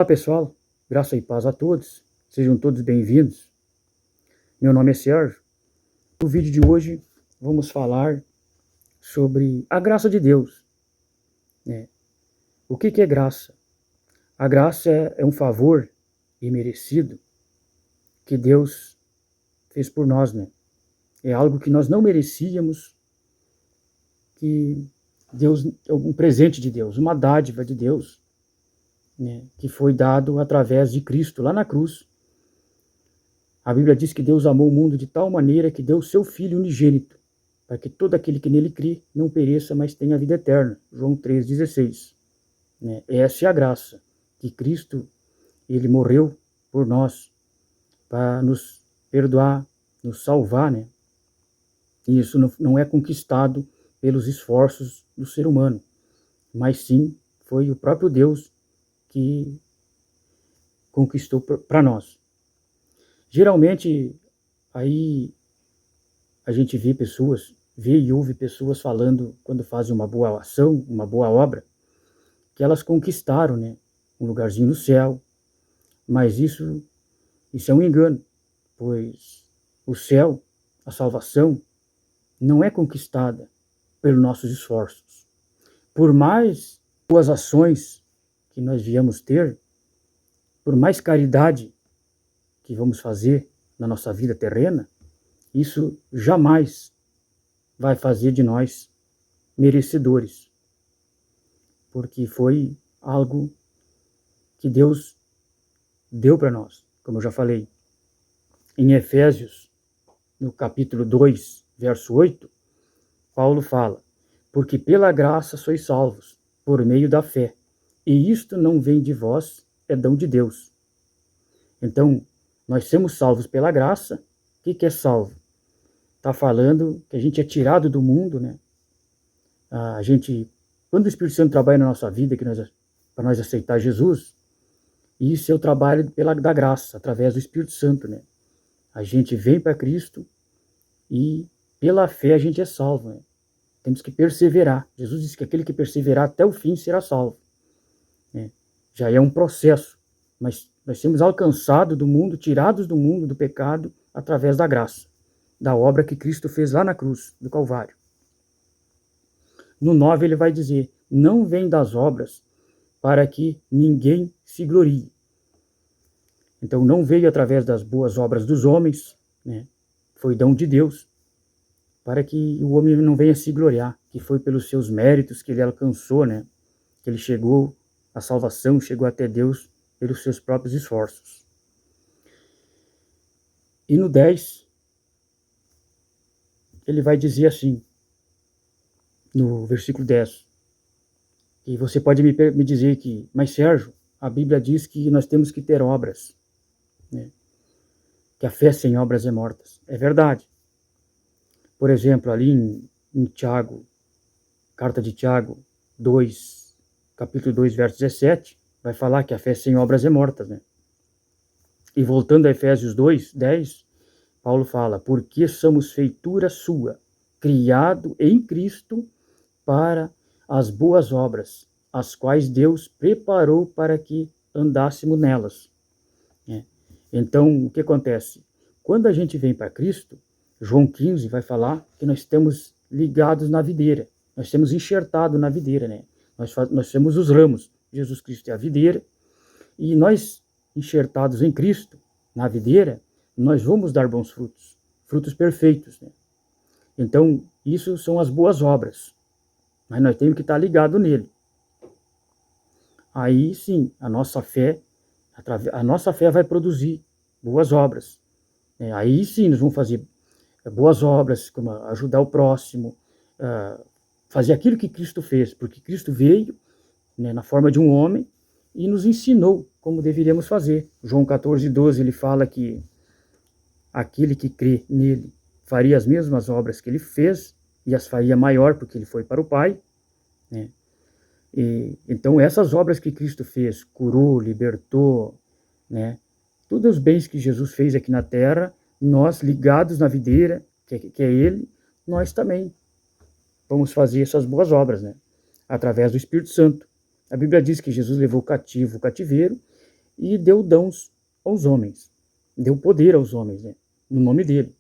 Olá pessoal, graça e paz a todos, sejam todos bem-vindos. Meu nome é Sérgio. No vídeo de hoje vamos falar sobre a graça de Deus. O que é graça? A graça é um favor imerecido que Deus fez por nós, É algo que nós não merecíamos, que Deus é um presente de Deus, uma dádiva de Deus, que foi dado através de Cristo lá na cruz. A Bíblia diz que Deus amou o mundo de tal maneira que deu o seu Filho unigênito, para que todo aquele que nele crê não pereça, mas tenha a vida eterna. João 3,16. Essa é a graça, que Cristo, ele morreu por nós, para nos perdoar, nos salvar, E isso não é conquistado pelos esforços do ser humano, mas sim foi o próprio Deus que conquistou para nós. Geralmente, aí a gente vê e ouve pessoas falando, quando fazem uma boa ação, uma boa obra, que elas conquistaram, um lugarzinho no céu. Mas isso é um engano, pois o céu, a salvação, não é conquistada pelos nossos esforços. Por mais boas ações que nós viemos ter, por mais caridade que vamos fazer na nossa vida terrena, isso jamais vai fazer de nós merecedores, porque foi algo que Deus deu para nós, como eu já falei. Em Efésios, no capítulo 2, verso 8, Paulo fala: porque pela graça sois salvos, por meio da fé, e isto não vem de vós, é dom de Deus. Então, nós somos salvos pela graça. O que é salvo? Está falando que a gente é tirado do mundo, A gente, quando o Espírito Santo trabalha na nossa vida, para nós aceitar Jesus, isso é o trabalho da graça, através do Espírito Santo, A gente vem para Cristo e pela fé a gente é salvo, Temos que perseverar. Jesus disse que aquele que perseverar até o fim será salvo. Já é um processo, mas nós temos alcançado do mundo, tirados do mundo, do pecado, através da graça, da obra que Cristo fez lá na cruz, do Calvário. No 9 ele vai dizer: não vem das obras para que ninguém se glorie. Então não veio através das boas obras dos homens, Foi dom de Deus, para que o homem não venha se gloriar, que foi pelos seus méritos que ele alcançou, Que ele chegou à salvação, chegou até Deus pelos seus próprios esforços. E no 10, ele vai dizer assim, no versículo 10, e você pode me dizer mas Sérgio, a Bíblia diz que nós temos que ter obras, que a fé sem obras é morta. É verdade. Por exemplo, ali em Tiago, carta de Tiago 2, capítulo 2, verso 17, vai falar que a fé sem obras é morta, E voltando a Efésios 2, 10, Paulo fala: porque somos feitura sua, criado em Cristo para as boas obras, as quais Deus preparou para que andássemos nelas. Então, o que acontece? Quando a gente vem para Cristo, João 15 vai falar que nós estamos ligados na videira, nós estamos enxertados na videira, Nós somos os ramos, Jesus Cristo é a videira, e nós, enxertados em Cristo, na videira, nós vamos dar bons frutos, frutos perfeitos, Então, isso são as boas obras, mas nós temos que estar ligados nele. Aí sim, a nossa fé vai produzir boas obras. Aí sim, nós vamos fazer boas obras, como ajudar o próximo, fazer aquilo que Cristo fez, porque Cristo veio, na forma de um homem e nos ensinou como deveríamos fazer. João 14, 12, ele fala que aquele que crê nele faria as mesmas obras que ele fez e as faria maior, porque ele foi para o Pai, então essas obras que Cristo fez, curou, libertou, todos os bens que Jesus fez aqui na terra, nós ligados na videira, que é ele, nós também vamos fazer essas boas obras, através do Espírito Santo. A Bíblia diz que Jesus levou cativo o cativeiro e deu dons aos homens, deu poder aos homens, né, no nome dele.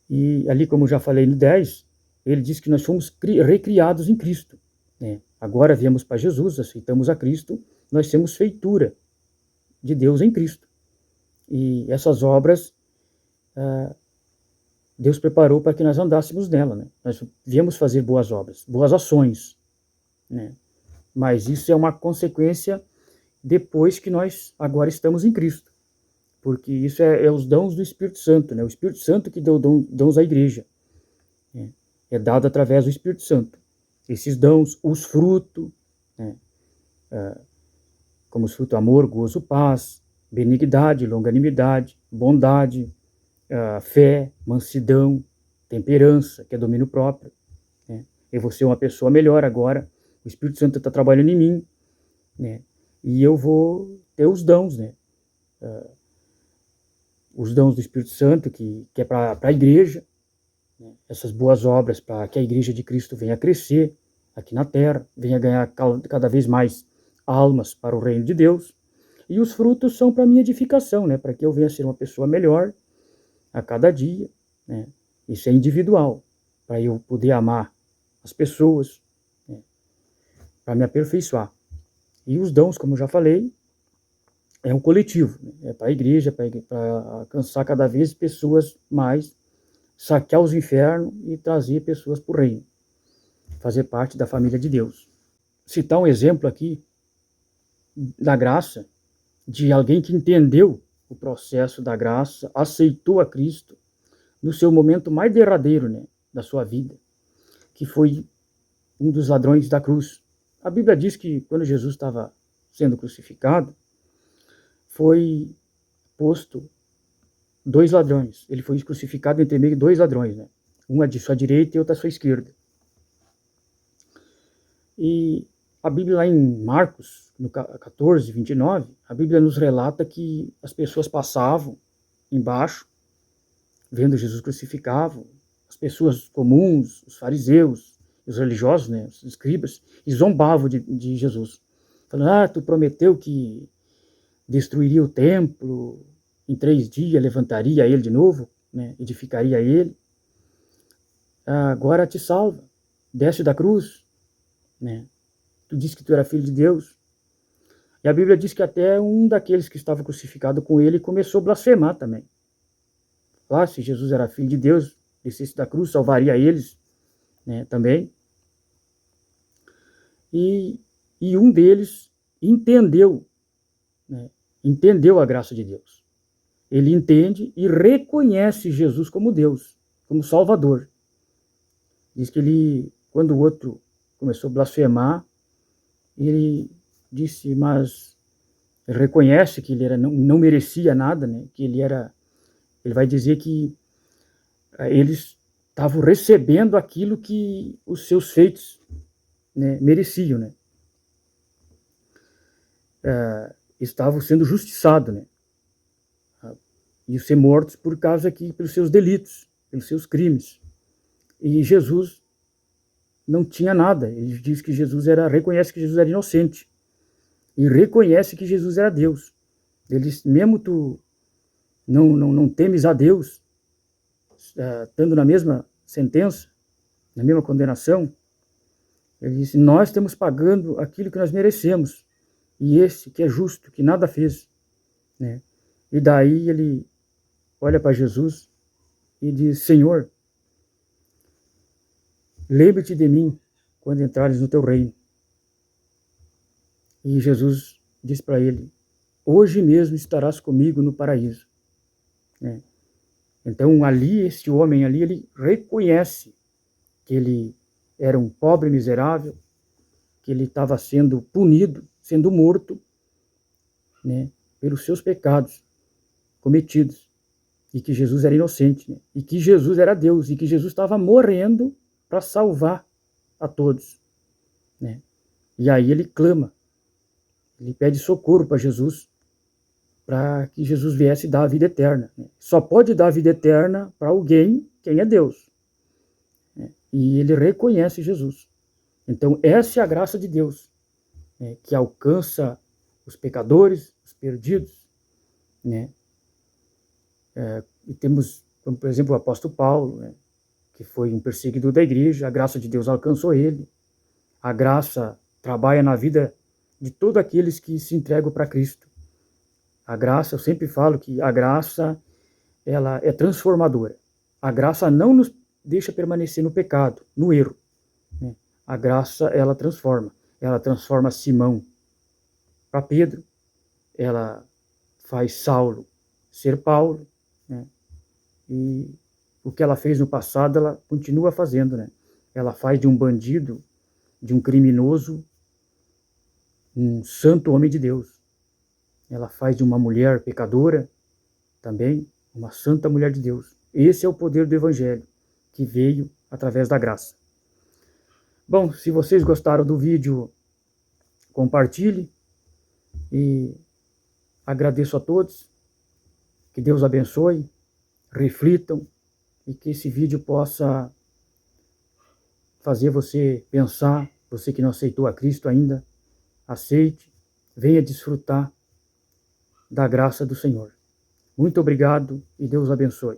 E ali, como eu já falei no 10, ele diz que nós fomos recriados em Cristo, né? Agora viemos para Jesus, aceitamos a Cristo, nós temos feitura de Deus em Cristo. E essas obras Deus preparou para que nós andássemos nela, né? Nós viemos fazer boas obras, boas ações, né? Mas isso é uma consequência depois que nós agora estamos em Cristo, porque isso é os dons do Espírito Santo, né? O Espírito Santo que deu dons à igreja, né? É dado através do Espírito Santo. Esses dons, os frutos, né? Como os frutos amor, gozo, paz, benignidade, longanimidade, bondade, fé, mansidão, temperança, que é domínio próprio, né? Eu vou ser uma pessoa melhor agora, o Espírito Santo está trabalhando em mim, né? E eu vou ter os dons, né? Os dons do Espírito Santo, que é para a igreja, né? Essas boas obras para que a igreja de Cristo venha a crescer aqui na terra, venha ganhar cada vez mais almas para o reino de Deus. E os frutos são para minha edificação, né? Para que eu venha a ser uma pessoa melhor a cada dia, né? Isso é individual, para eu poder amar as pessoas, né? Para me aperfeiçoar. E os dons, como eu já falei, é um coletivo, né? É para a igreja, para alcançar cada vez pessoas mais, saquear os infernos e trazer pessoas para o reino, fazer parte da família de Deus. Citar um exemplo aqui da graça, de alguém que entendeu o processo da graça, aceitou a Cristo no seu momento mais derradeiro, né, da sua vida, que foi um dos ladrões da cruz. A Bíblia diz que quando Jesus estava sendo crucificado, foi posto 2 ladrões. Ele foi crucificado entre meio de 2 ladrões, né? Um à de sua direita e outro à sua esquerda. E a Bíblia lá em Marcos, no 14, 29, a Bíblia nos relata que as pessoas passavam embaixo, vendo Jesus crucificado, as pessoas comuns, os fariseus, os religiosos, né, os escribas, e zombavam de Jesus. Falando, tu prometeu que destruiria o templo, em 3 dias levantaria ele de novo, né, edificaria ele. Agora te salva, desce da cruz, né? Tu disse que tu era filho de Deus. E a Bíblia diz que até um daqueles que estava crucificado com ele começou a blasfemar também. Se Jesus era filho de Deus, descesse da cruz, salvaria eles, né, também. E um deles entendeu, né, entendeu a graça de Deus. Ele entende e reconhece Jesus como Deus, como Salvador. Diz que ele, quando o outro começou a blasfemar, ele disse, mas ele reconhece que ele não merecia nada, né? Que ele vai dizer que eles estavam recebendo aquilo que os seus feitos, né, mereciam, né? Estavam sendo justiçados, né? E ser mortos por causa que pelos seus delitos, pelos seus crimes. E Jesus não tinha nada. Ele diz que reconhece que Jesus era inocente. E reconhece que Jesus era Deus. Ele diz, mesmo tu não temes a Deus, estando na mesma sentença, na mesma condenação, ele disse, nós estamos pagando aquilo que nós merecemos. E esse que é justo, que nada fez, né? E daí ele olha para Jesus e diz, Senhor, lembre-te de mim quando entrares no teu reino. E Jesus diz para ele, hoje mesmo estarás comigo no paraíso, né? Então ali, esse homem ali, ele reconhece que ele era um pobre miserável, que ele estava sendo punido, sendo morto, né, pelos seus pecados cometidos, e que Jesus era inocente, né, e que Jesus era Deus, e que Jesus estava morrendo para salvar a todos, né? E aí ele clama, ele pede socorro para Jesus, para que Jesus viesse dar a vida eterna, né? Só pode dar a vida eterna para alguém quem é Deus, né? E ele reconhece Jesus. Então essa é a graça de Deus, né, que alcança os pecadores, os perdidos, né? E temos, como, por exemplo, o apóstolo Paulo, né? Que foi um perseguidor da igreja, a graça de Deus alcançou ele, a graça trabalha na vida de todos aqueles que se entregam para Cristo. A graça, eu sempre falo que a graça, ela é transformadora. A graça não nos deixa permanecer no pecado, no erro, né? A graça, ela transforma Simão para Pedro, ela faz Saulo ser Paulo, né? E o que ela fez no passado, ela continua fazendo, né? Ela faz de um bandido, de um criminoso, um santo homem de Deus. Ela faz de uma mulher pecadora, também, uma santa mulher de Deus. Esse é o poder do Evangelho, que veio através da graça. Bom, se vocês gostaram do vídeo, compartilhe e agradeço a todos. Que Deus abençoe, reflitam e que esse vídeo possa fazer você pensar, você que não aceitou a Cristo ainda, aceite, venha desfrutar da graça do Senhor. Muito obrigado e Deus abençoe.